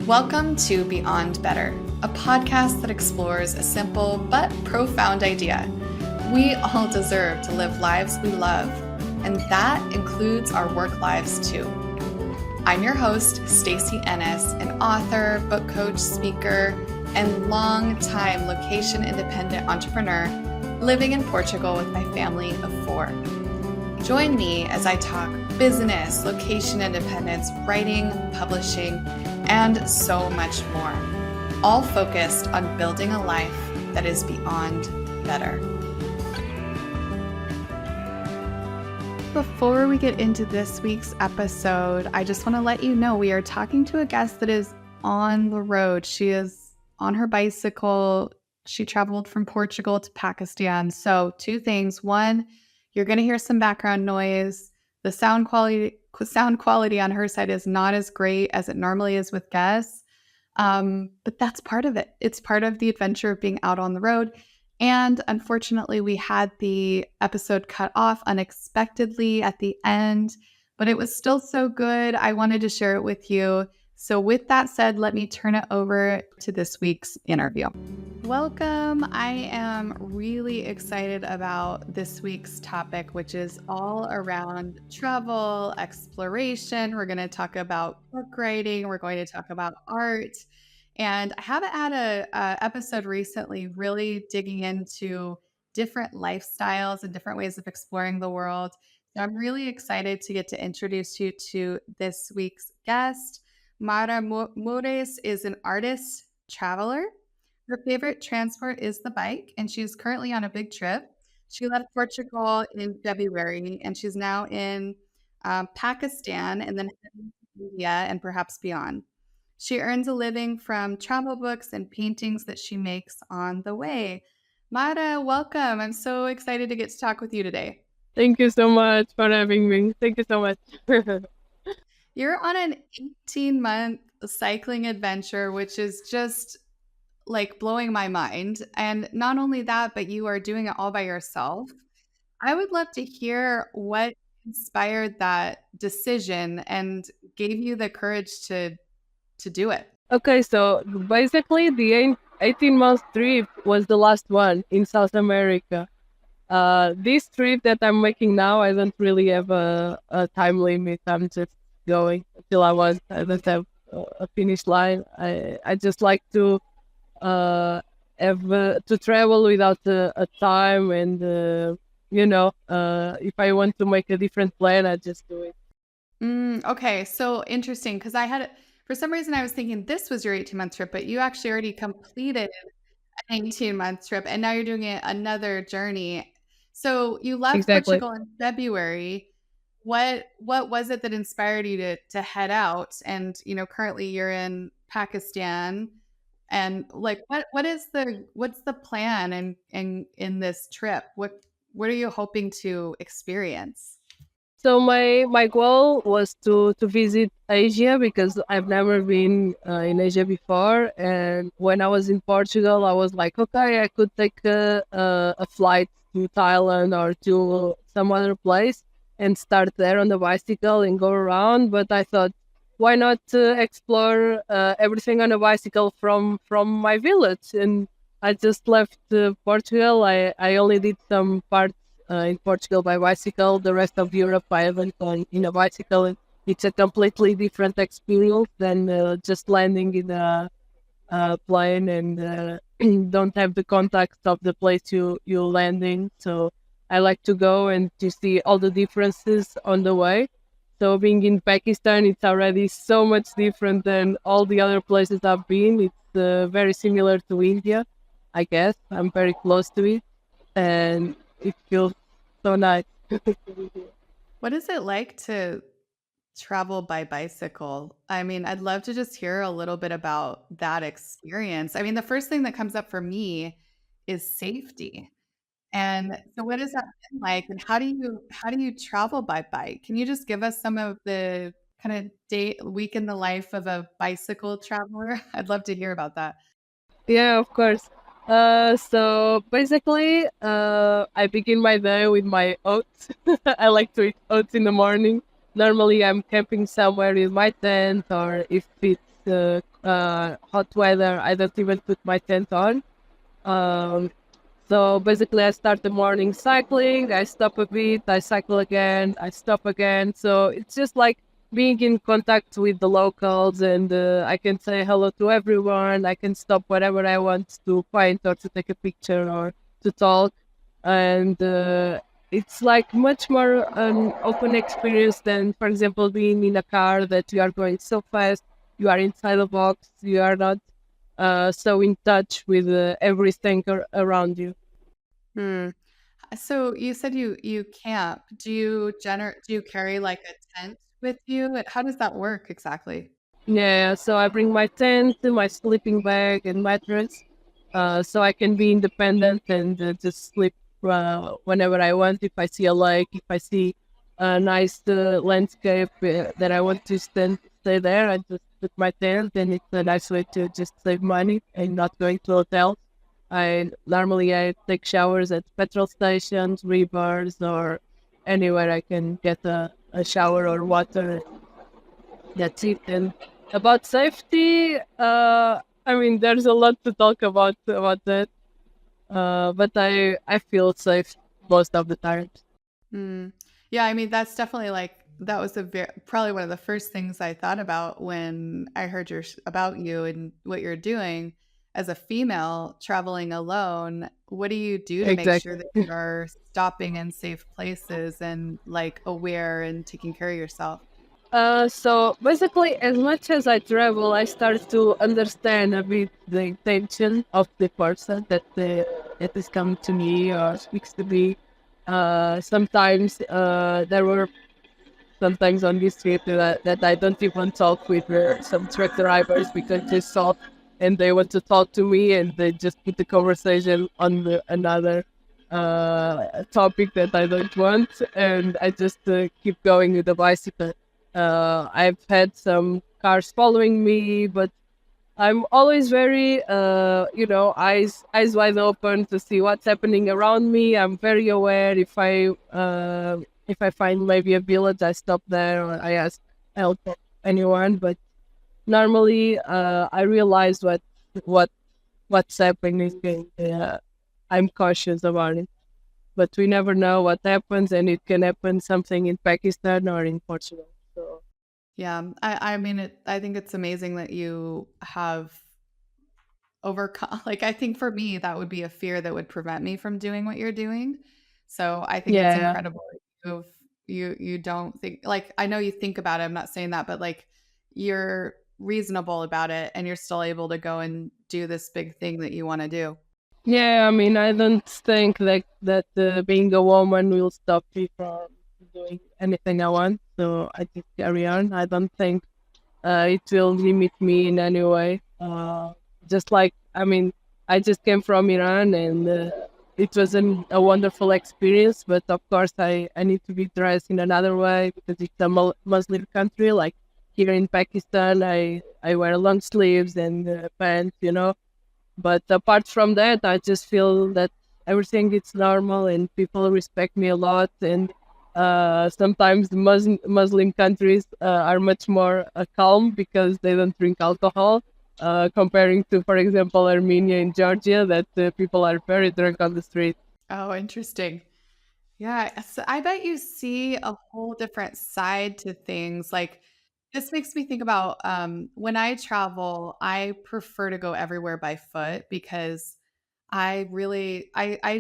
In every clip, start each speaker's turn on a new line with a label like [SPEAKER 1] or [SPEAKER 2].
[SPEAKER 1] Welcome to Beyond Better, a podcast that explores a simple but profound idea. We all deserve to live lives we love, and that includes our work lives too. I'm your host, Stacey Ennis, an author, book coach, speaker, and long-time location-independent entrepreneur living in Portugal with my family of 4. Join me as I talk business, location independence, writing, publishing, and so much more, all focused on building a life that is beyond better. Before we get into this week's episode, I just want to let you know we are talking to a guest that is on the road. She is on her bicycle. She traveled from Portugal to Pakistan. So 2 things. 1, you're going to hear some background noise. The sound quality on her side is not as great as it normally is with guests, but that's part of it. It's part of the adventure of being out on the road. And unfortunately, we had the episode cut off unexpectedly at the end, but it was still so good. I wanted to share it with you. So with that said, let me turn it over to this week's interview. Welcome. I am really excited about this week's topic, which is all around travel, exploration. We're going to talk about book writing. We're going to talk about art. And I haven't had a episode recently really digging into different lifestyles and different ways of exploring the world. So I'm really excited to get to introduce you to this week's guest. Mara Mures is an artist traveler. Her favorite transport is the bike, and she's currently on a big trip. She left Portugal in February, and she's now in Pakistan and then India and perhaps beyond. She earns a living from travel books and paintings that she makes on the way. Mara, welcome. I'm so excited to get to talk with you today.
[SPEAKER 2] Thank you so much for having me. Thank you so much.
[SPEAKER 1] You're on an 18-month cycling adventure, which is just like blowing my mind. And not only that, but you are doing it all by yourself. I would love to hear what inspired that decision and gave you the courage to do it.
[SPEAKER 2] Okay, so basically the 18-month trip was the last one in South America. This trip that I'm making now, I don't really have a time limit. I'm just going until I want. I don't have a finish line. I just like to to travel without a time, and if I want to make a different plan, I just do it.
[SPEAKER 1] Okay, so interesting, because for some reason I was thinking this was your 18-month trip, but you actually already completed an 18-month trip, and now you're doing another journey. So you left
[SPEAKER 2] Exactly.
[SPEAKER 1] Portugal in February. What was it that inspired you to head out? And currently you're in Pakistan, and like what's the plan and in this trip? What are you hoping to experience?
[SPEAKER 2] So my goal was to visit Asia because I've never been in Asia before. And when I was in Portugal, I was like, okay, I could take a flight to Thailand or to some other place and start there on the bicycle and go around. But I thought, why not explore everything on a bicycle from my village? And I just left Portugal. I only did some parts in Portugal by bicycle. The rest of Europe I haven't gone in a bicycle, and it's a completely different experience than just landing in a plane and don't have the context of the place you land in. So I like to go and to see all the differences on the way. So being in Pakistan, it's already so much different than all the other places I've been. It's very similar to India, I guess. I'm very close to it, and it feels so nice.
[SPEAKER 1] What is it like to travel by bicycle? I mean, I'd love to just hear a little bit about that experience. I mean, the first thing that comes up for me is safety. And so what does that been like, and how do you travel by bike? Can you just give us some of the kind of week in the life of a bicycle traveler? I'd love to hear about that.
[SPEAKER 2] Yeah, of course. So basically, I begin my day with my oats. I like to eat oats in the morning. Normally, I'm camping somewhere in my tent, or if it's hot weather, I don't even put my tent on. Um, so basically, I start the morning cycling, I stop a bit, I cycle again, I stop again. So it's just like being in contact with the locals, and I can say hello to everyone. I can stop wherever I want to point or to take a picture or to talk. And it's like much more an open experience than, for example, being in a car that you are going so fast, you are inside a box, you are not so in touch with everything around you.
[SPEAKER 1] Hmm. So you said you camp. Do you carry like a tent with you? How does that work exactly?
[SPEAKER 2] Yeah, so I bring my tent, my sleeping bag, and mattress, so I can be independent and just sleep whenever I want. If I see a lake, if I see a nice landscape that I want to stay there, I just put my tent, and it's a nice way to just save money and not going to hotels. I take showers at petrol stations, rivers, or anywhere I can get a shower or water. That's it. And about safety, I mean, there's a lot to talk about that. But I feel safe most of the time.
[SPEAKER 1] Mm. Yeah, I mean that's definitely like that was probably one of the first things I thought about when I heard about you and what you're doing as a female traveling alone. What do you do to make sure
[SPEAKER 2] Exactly.
[SPEAKER 1] that you're stopping in safe places and like aware and taking care of yourself?
[SPEAKER 2] So basically, as much as I travel, I start to understand a bit the intention of the person that is coming to me or speaks to me. Sometimes there were sometimes on this trip that I don't even talk with some truck drivers because they saw and they want to talk to me and they just put the conversation on another topic that I don't want, and I just keep going with the bicycle. I've had some cars following me, but I'm always very, eyes wide open to see what's happening around me. I'm very aware. If I find maybe a village, I stop there or I ask help of anyone. But normally, I realize what what's happening, and I'm cautious about it. But we never know what happens, and it can happen something in Pakistan or in Portugal. So
[SPEAKER 1] Yeah, I mean I think it's amazing that you have overcome like I think for me that would be a fear that would prevent me from doing what you're doing. So I think it's
[SPEAKER 2] yeah,
[SPEAKER 1] incredible that you don't think like I know you think about it, I'm not saying that, but like you're reasonable about it and you're still able to go and do this big thing that you want to do.
[SPEAKER 2] yeah, I mean, I don't think that being a woman will stop me from doing anything I want. So I just carry on. I don't think it will limit me in any way. Just like, I mean, I just came from Iran, and it was a wonderful experience. But of course, I need to be dressed in another way because it's a Muslim country. Like here in Pakistan, I wear long sleeves and pants, but apart from that, I just feel that everything is normal and people respect me a lot. And sometimes the Muslim countries are much more calm because they don't drink alcohol, comparing to, for example, Armenia and Georgia, that people are very drunk on the street.
[SPEAKER 1] Oh, interesting. Yeah, so I bet you see a whole different side to things. Like, this makes me think about when I travel, I prefer to go everywhere by foot because I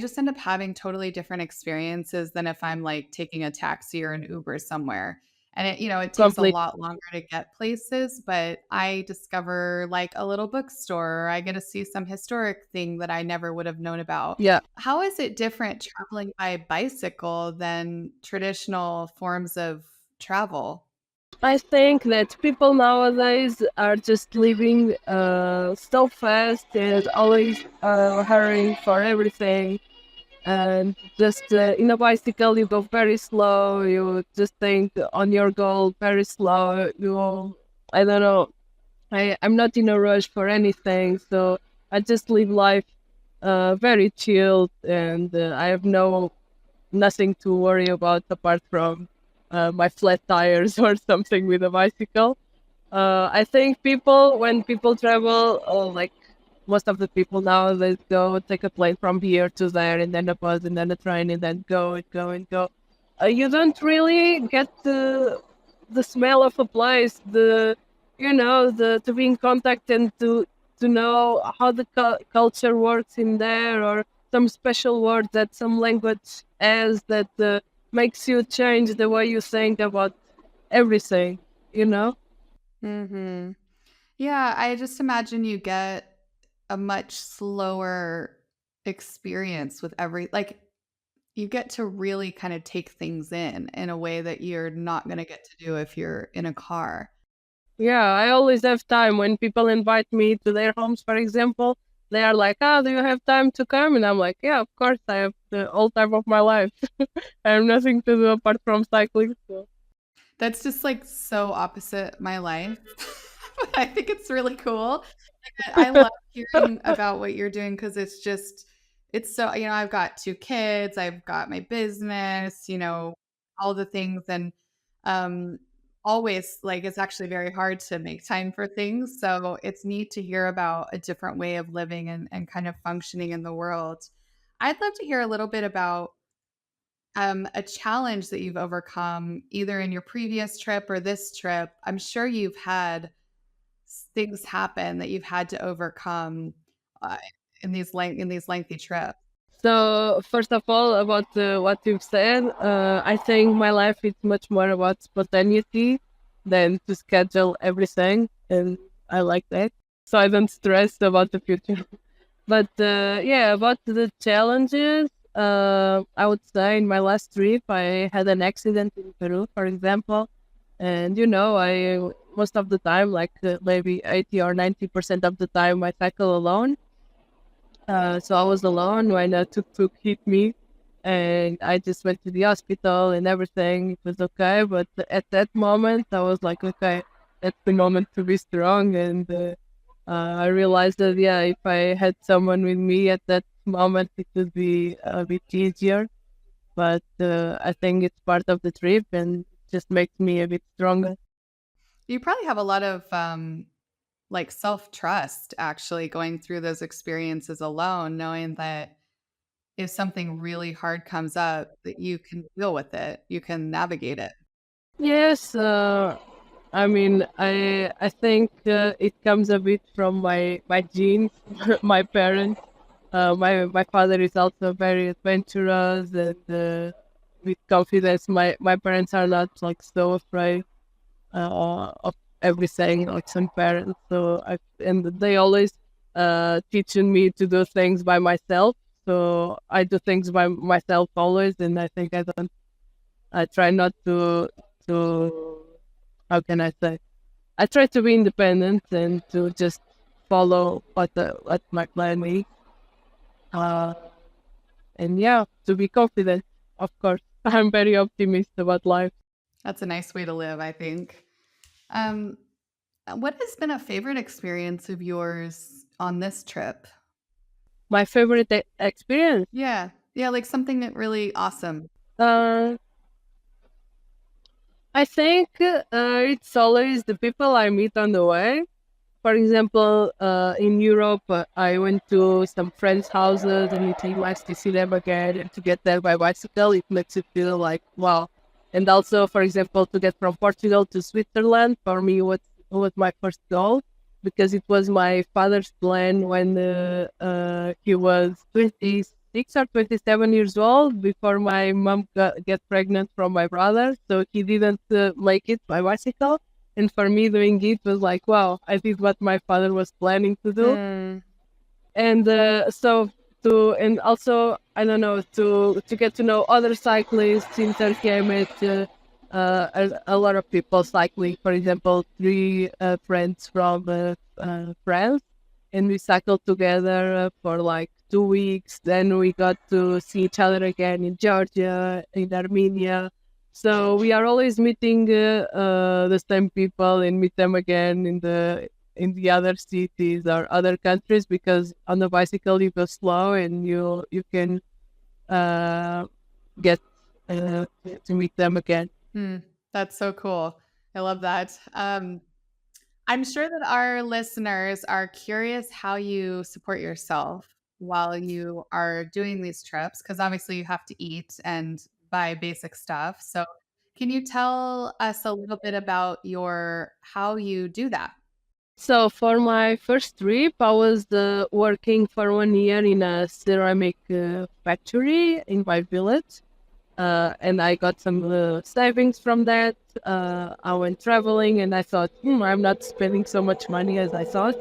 [SPEAKER 1] just end up having totally different experiences than if I'm like taking a taxi or an Uber somewhere. And it takes a
[SPEAKER 2] Complete.
[SPEAKER 1] lot longer to get places, but I discover like a little bookstore, or I get to see some historic thing that I never would have known about.
[SPEAKER 2] Yeah.
[SPEAKER 1] How is it different traveling by bicycle than traditional forms of travel?
[SPEAKER 2] I think that people nowadays are just living so fast and always hurrying for everything. And just in a bicycle, you go very slow. You just think on your goal very slow. I don't know. I'm not in a rush for anything, so I just live life very chilled, and I have nothing to worry about apart from my flat tires or something with a bicycle. I think when people travel, like most of the people now, they go take a plane from here to there, and then a bus, and then a train, and then go and go and go. You don't really get the smell of a place, the to be in contact and to know how the culture works in there, or some special words that some language has that makes you change the way you think about everything. You know.
[SPEAKER 1] Mm-hmm. Yeah, I just imagine you get a much slower experience with like you get to really kind of take things in a way that you're not going to get to do if you're in a car.
[SPEAKER 2] Yeah, I always have time when people invite me to their homes, for example. They are like, "Ah, do you have time to come?" And I'm like, "Yeah, of course, I have the whole time of my life. I have nothing to do apart from cycling." So.
[SPEAKER 1] That's just like so opposite my life. But I think it's really cool. I love hearing about what you're doing because it's so, I've got two kids, I've got my business, all the things. And um, always, like, it's actually very hard to make time for things. So it's neat to hear about a different way of living and kind of functioning in the world. I'd love to hear a little bit about a challenge that you've overcome either in your previous trip or this trip. I'm sure you've had things happen that you've had to overcome uh, in these lengthy trips.
[SPEAKER 2] So first of all, about what you've said, I think my life is much more about spontaneity than to schedule everything, and I like that. So I don't stress about the future. But yeah, about the challenges, I would say in my last trip, I had an accident in Peru, for example, and I most of the time, like maybe 80 or 90% of the time, I cycle alone. So I was alone when a tuk-tuk hit me, and I just went to the hospital and everything. It was okay, but at that moment, I was like, okay, that's the moment to be strong. And I realized that, yeah, if I had someone with me at that moment, it would be a bit easier. But I think it's part of the trip and just makes me a bit stronger.
[SPEAKER 1] You probably have a lot of like self trust actually going through those experiences alone, knowing that if something really hard comes up, that you can deal with it, you can navigate it.
[SPEAKER 2] Yes, I mean, I think it comes a bit from my genes, my parents. My father is also very adventurous and with confidence. My parents are not like so afraid of everything like some parents. And they always teaching me to do things by myself. So I do things by myself always, and I think I try not to how can I say? I try to be independent and to just follow what my plan is. Uh, and yeah, to be confident, of course. I'm very optimistic about life.
[SPEAKER 1] That's a nice way to live, I think. Um, what has been a favorite experience of yours on this trip?
[SPEAKER 2] My favorite experience.
[SPEAKER 1] Yeah. Yeah, like something that really awesome.
[SPEAKER 2] Uh, I think it's always the people I meet on the way. For example, in Europe, I went to some friends' houses and it was nice to see them again and to get there by bicycle. It makes you feel like, wow. And also, for example, to get from Portugal to Switzerland, for me, was my first goal because it was my father's plan when he was 26 or 27 years old before my mom get pregnant from my brother. So he didn't make it by bicycle. And for me, doing it was like, wow, I did what my father was planning to do.
[SPEAKER 1] Mm.
[SPEAKER 2] And and also, I don't know, to get to know other cyclists in Turkey, I met a lot of people cycling. For example, three friends from France, and we cycled together for like 2 weeks. Then we got to see each other again in Georgia, in Armenia. So we are always meeting the same people and meet them again in the other cities or other countries because on the bicycle you go slow and you can uh, get to meet them again.
[SPEAKER 1] Hmm. That's so cool. I love that. I'm sure that our listeners are curious how you support yourself while you are doing these trips, because obviously you have to eat and buy basic stuff. So, can you tell us a little bit about your how you do that?
[SPEAKER 2] So for my first trip, I was working for 1 year in a ceramic factory in my village, and I got some savings from that. I went traveling, and I thought, I'm not spending so much money as I thought.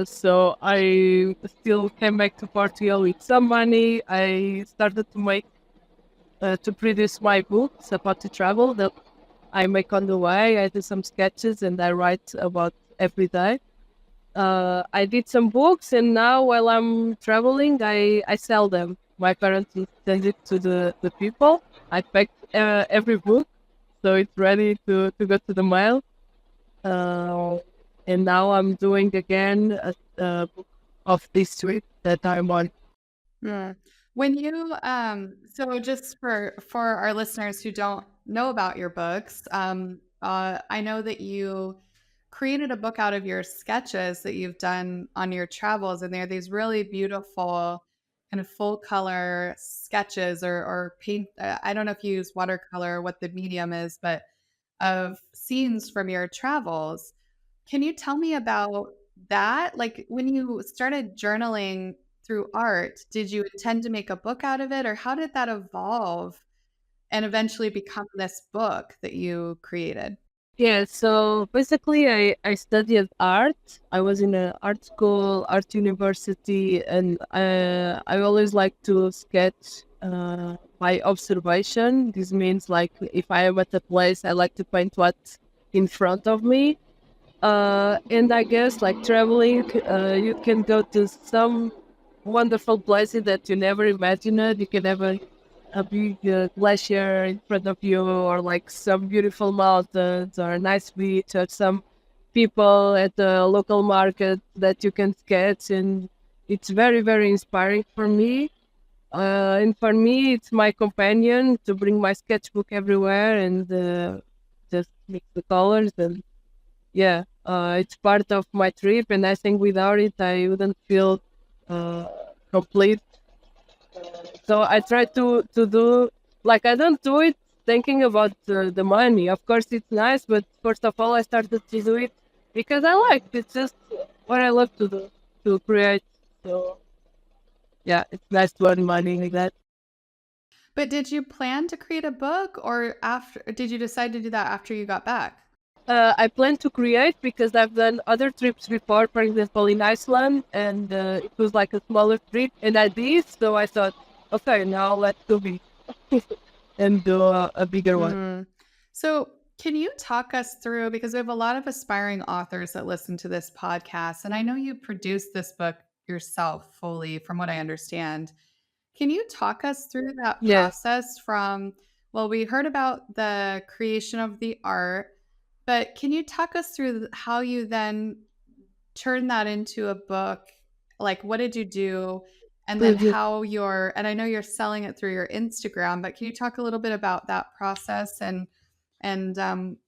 [SPEAKER 2] So I still came back to Portugal with some money. I started to produce my books about to travel that I make on the way. I do some sketches and I write about every day. I did some books, and now while I'm traveling, I sell them. My parents send it to the people. I packed every book, so it's ready to go to the mail. Uh, and now I'm doing again a book of this trip that I'm on.
[SPEAKER 1] Yeah. When you so just for our listeners who don't know about your books, I know that you created a book out of your sketches that you've done on your travels, and they're these really beautiful kind of full color sketches or paint. I don't know if you use watercolor or what the medium is, but of scenes from your travels. Can you tell me about that? Like when you started journaling through art, did you intend to make a book out of it, or how did that evolve and eventually become this book that you created?
[SPEAKER 2] Yeah, so basically, I studied art. I was in an art school, art university, and I always like to sketch by observation. This means, like, if I am at a place, I like to paint what's in front of me. And I guess, like, traveling, you can go to some wonderful places that you never imagined. You can have a big glacier in front of you, or like some beautiful mountains, or a nice beach, or some people at the local market that you can sketch. And it's very, very inspiring for me. And for me, it's my companion to bring my sketchbook everywhere and just mix the colors. And yeah, it's part of my trip. And I think without it, I wouldn't feel uh, complete. So I try to do, like, I don't do it thinking about the money. Of course, it's nice, but first of all, I started to do it because I like it. It's just what I love to do, to create. So yeah, it's nice to earn money like that.
[SPEAKER 1] But did you plan to create a book, or after did you decide to do that after you got back?
[SPEAKER 2] I plan to create because I've done other trips before, for example, in Iceland, and it was like a smaller trip, and I did. So I thought, okay, now let's do it and do a bigger one.
[SPEAKER 1] Mm. So, can you talk us through, because we have a lot of aspiring authors that listen to this podcast, and I know you produced this book yourself fully, from what I understand. Can you talk us through that
[SPEAKER 2] Yes.
[SPEAKER 1] process from, well, we heard about the creation of the art, but can you talk us through how you then turn that into a book? Like, what did you do? And then
[SPEAKER 2] Mhm.
[SPEAKER 1] how you're, and I know you're selling it through your Instagram, but can you talk a little bit about that process and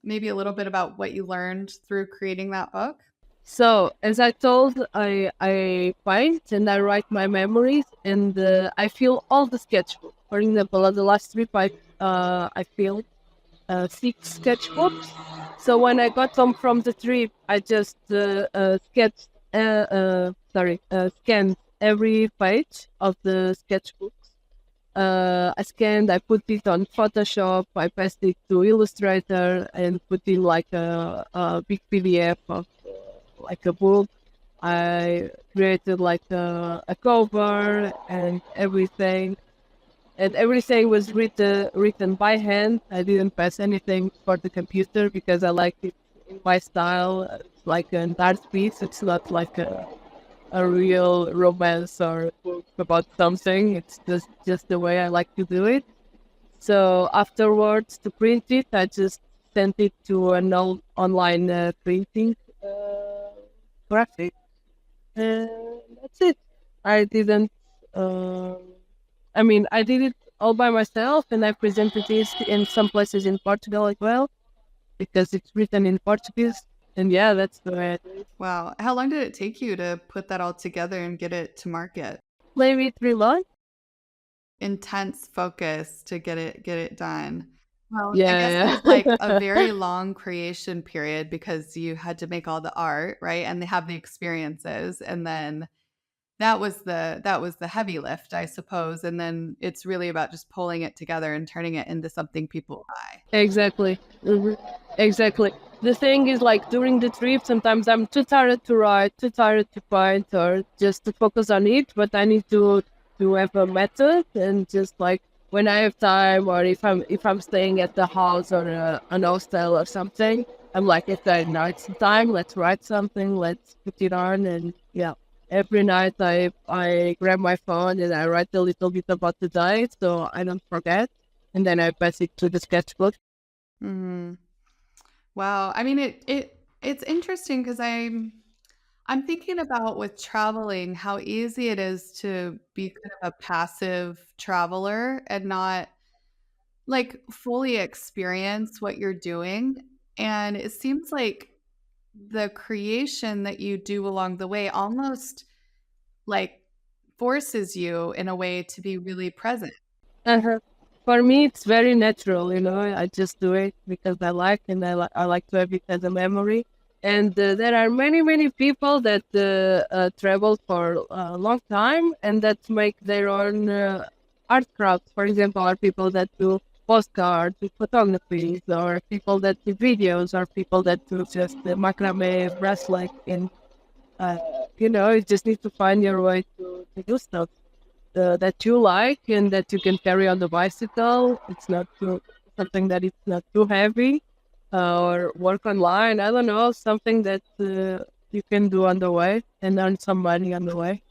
[SPEAKER 1] maybe a little bit about what you learned through creating that book?
[SPEAKER 2] So, as I told, I paint and I write my memories, and I fill all the sketchbook. For example, at the last trip, I filled 6 sketchbooks. So when I got home from the trip, I just sketched, scanned every page of the sketchbooks. I scanned, I put it on Photoshop, I passed it to Illustrator and put in like a big PDF of like a book. I created like a cover and everything. And everything was written by hand. I didn't pass anything for the computer because I like it in my style. It's like an art piece. It's not like a real romance or book about something. It's just the way I like to do it. So afterwards, to print it, I just sent it to an online printing graphic, and that's it. I didn't. Uh, I mean, I did it all by myself, and I presented this in some places in Portugal as well because it's written in Portuguese. And yeah, that's the way I do it.
[SPEAKER 1] Wow. How long did it take you to put that all together and get it to market?
[SPEAKER 2] Maybe 3 months.
[SPEAKER 1] Intense focus to get it done. Well, I guess it
[SPEAKER 2] Yeah,
[SPEAKER 1] was like a
[SPEAKER 2] yeah.
[SPEAKER 1] very long creation period because you had to make all the art, right? And they have the experiences, and then that was the heavy lift, I suppose, and then it's really about just pulling it together and turning it into something people buy.
[SPEAKER 2] Exactly. Exactly. The thing is, like during the trip, sometimes I'm too tired to write, too tired to paint, or just to focus on it. But I need to have a method, and just like when I have time, or if I'm staying at the house or an hostel or something, I'm like, okay, now it's the time. Let's write something. Let's put it on, and yeah. Every night I grab my phone and I write a little bit about the day so I don't forget, and then I pass it to the sketchbook.
[SPEAKER 1] Mhm. Wow. I mean, it's interesting because I'm thinking about with traveling how easy it is to be kind of a passive traveler and not like fully experience what you're doing. And it seems like the creation that you do along the way almost like forces you in a way to be really present.
[SPEAKER 2] Uh-huh. For me, it's very natural, you know. I just do it because I like, and I like to have it as a memory. And there are many, many people that travel for a long time and that make their own art crafts. For example, are people that do postcards, do photographies, or people that do videos, or people that do just the macrame bracelet. And you just need to find your way to do stuff that you like and that you can carry on the bicycle. It's not too something that it's not too heavy, or work online. I don't know, something that you can do on the way and earn some money on the way.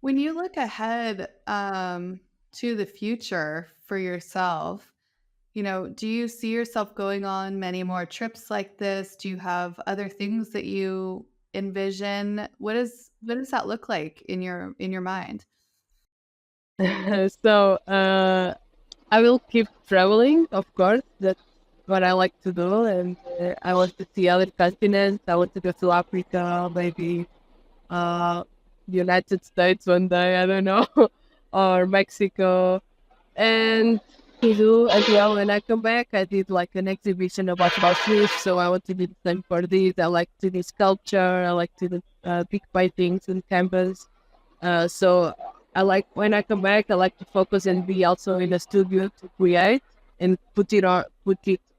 [SPEAKER 1] When you look ahead to the future for yourself, do you see yourself going on many more trips like this? Do you have other things that you envision? What does that look like in your mind?
[SPEAKER 2] So I will keep traveling, of course. That's what I like to do, and I want to see other continents. I want to go to Africa, maybe uh, United States one day. I don't know, or Mexico. And to do as well when I come back, I did like an exhibition about shoes, so I want to do the same for this. I like to do sculpture, I like to do big paintings and canvas. So I like when I come back, I like to focus and be also in a studio to create and put it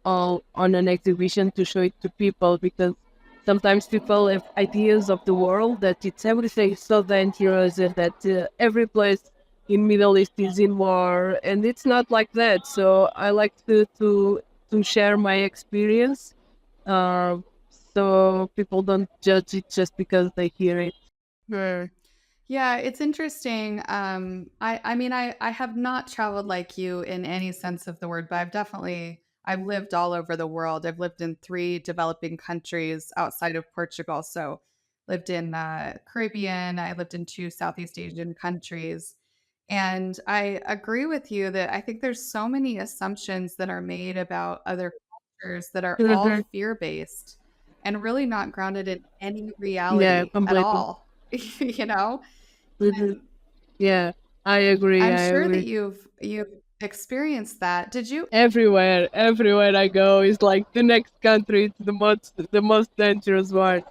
[SPEAKER 2] all on an exhibition to show it to people, because sometimes people have ideas of the world that it's everything so dangerous and that every place in Middle East is in war, and it's not like that. So I like to share my experience, uh, so people don't judge it just because they hear it.
[SPEAKER 1] Sure. Yeah, it's interesting. I mean, I have not traveled like you in any sense of the word, but I've lived all over the world. I've lived in three developing countries outside of Portugal. So, lived in Caribbean. I lived in two Southeast Asian countries, and I agree with you that I think there's so many assumptions that are made about other cultures that are all
[SPEAKER 2] Mhm.
[SPEAKER 1] fear based and really not grounded in any
[SPEAKER 2] Yeah,
[SPEAKER 1] reality at
[SPEAKER 2] completely.
[SPEAKER 1] all. you know
[SPEAKER 2] Mhm. Yeah, I agree.
[SPEAKER 1] I'm
[SPEAKER 2] I
[SPEAKER 1] sure that
[SPEAKER 2] agree.
[SPEAKER 1] you've experienced that. Did you
[SPEAKER 2] Everywhere I go is like the next country. It's the most dangerous one.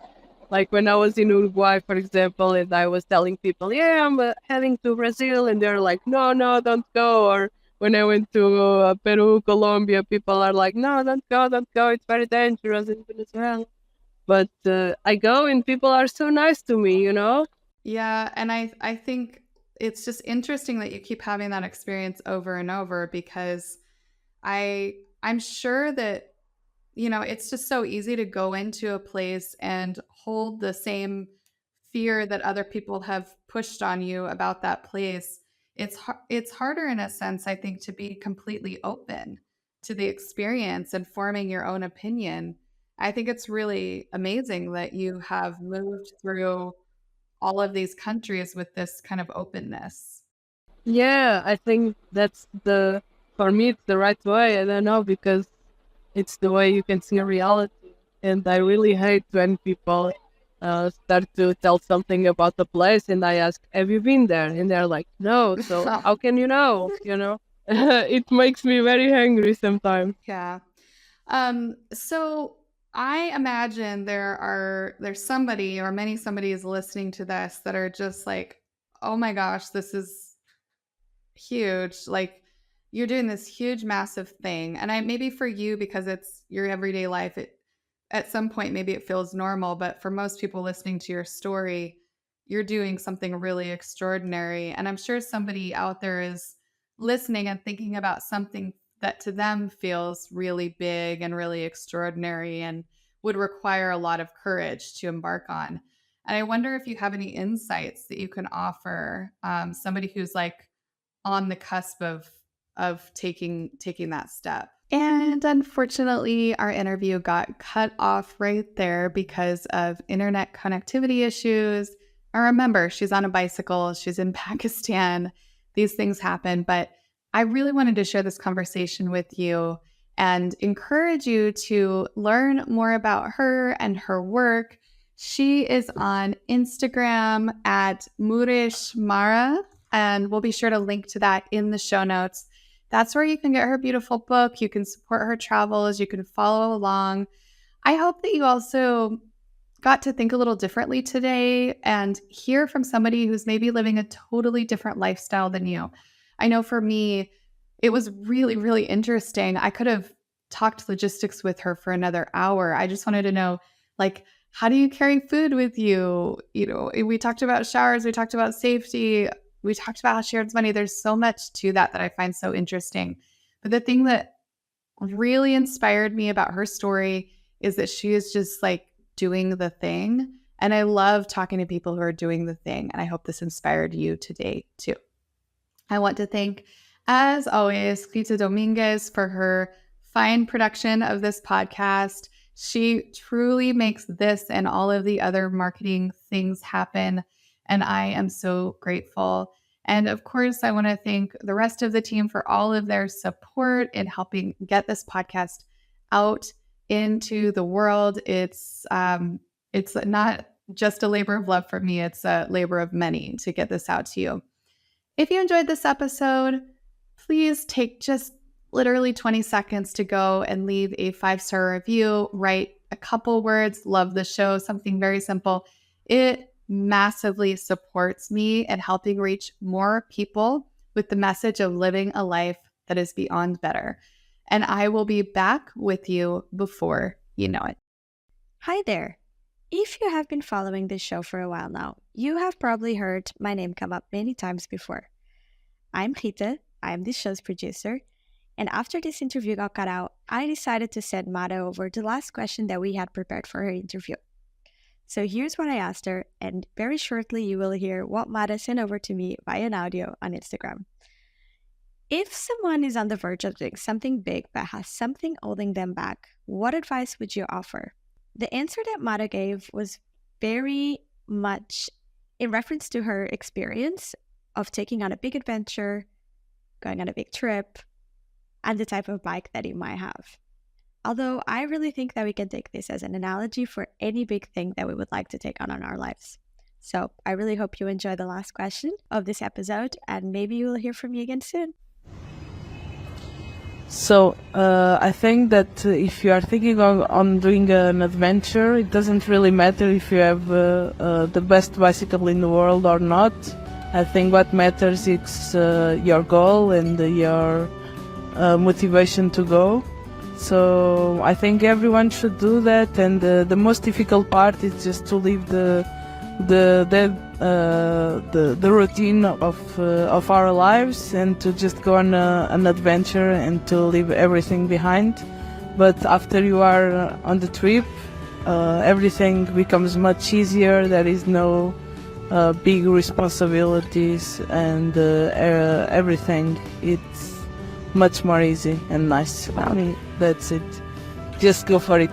[SPEAKER 2] Like when I was in Uruguay, for example, and I was telling people, "Yeah, I'm heading to Brazil," and they're like, "No, no, don't go." Or when I went to Peru, Colombia, people are like, "No, don't go, don't go. It's very dangerous in Venezuela." But I go, and people are so nice to me.
[SPEAKER 1] Yeah, and I think it's just interesting that you keep having that experience over and over because I'm sure that it's just so easy to go into a place and hold the same fear that other people have pushed on you about that place. It's harder in a sense, I think, to be completely open to the experience and forming your own opinion. I think it's really amazing that you have moved through all of these countries with this kind of openness.
[SPEAKER 2] Yeah, I think for me, it's the right way. I don't know, because it's the way you can see reality. and I really hate when people start to tell something about the place, and I ask, "Have you been there?" And they're like, "No." So how can you know? It makes me very angry sometimes.
[SPEAKER 1] Yeah. So I imagine there's somebody or many somebodies listening to this that are just like, oh my gosh, this is huge. Like you're doing this huge, massive thing. And maybe for you, because it's your everyday life, at some point maybe it feels normal. But for most people listening to your story, you're doing something really extraordinary. And I'm sure somebody out there is listening and thinking about something that to them feels really big and really extraordinary and would require a lot of courage to embark on. And I wonder if you have any insights that you can offer somebody who's like on the cusp of taking that step. And unfortunately, our interview got cut off right there because of internet connectivity issues. And remember, she's on a bicycle, she's in Pakistan. These things happen, but I really wanted to share this conversation with you and encourage you to learn more about her and her work. She is on Instagram at Mureş Mara, and we'll be sure to link to that in the show notes. That's where you can get her beautiful book. You can support her travels. You can follow along. I hope that you also got to think a little differently today and hear from somebody who's maybe living a totally different lifestyle than you. I know for me, it was really, really interesting. I could have talked logistics with her for another hour. I just wanted to know, like, how do you carry food with you? We talked about showers, we talked about safety, we talked about how she earns money. There's so much to that I find so interesting. But the thing that really inspired me about her story is that she is just like doing the thing. And I love talking to people who are doing the thing. And I hope this inspired you today too. I want to thank, as always, Rita Dominguez for her fine production of this podcast. She truly makes this and all of the other marketing things happen. And I am so grateful. And of course, I want to thank the rest of the team for all of their support in helping get this podcast out into the world. It's not just a labor of love for me. It's a labor of many to get this out to you. If you enjoyed this episode, please take just literally 20 seconds to go and leave a 5-star review. Write a couple words, love the show, something very simple. It massively supports me in helping reach more people with the message of living a life that is beyond better. And I will be back with you before you know it.
[SPEAKER 3] Hi there. If you have been following this show for a while now, you have probably heard my name come up many times before. I'm Rita, I'm this show's producer, and after this interview got cut out, I decided to send Mara over the last question that we had prepared for her interview. So here's what I asked her, and very shortly you will hear what Mara sent over to me via an audio on Instagram. If someone is on the verge of doing something big but has something holding them back, what advice would you offer? The answer that Mara gave was very much in reference to her experience of taking on a big adventure, going on a big trip, and the type of bike that you might have. Although I really think that we can take this as an analogy for any big thing that we would like to take on our lives. So I really hope you enjoy the last question of this episode, and maybe you will hear from me again soon.
[SPEAKER 2] So I think that if you are thinking on doing an adventure, it doesn't really matter if you have the best bicycle in the world or not. I think what matters is your goal and your motivation to go. So I think everyone should do that, and the most difficult part is just to leave the routine of our lives and to just go on an adventure and to leave everything behind. But after you are on the trip, everything becomes much easier. There is no big responsibilities, and everything, it's much more easy and nice. I mean, that's it. Just go for it.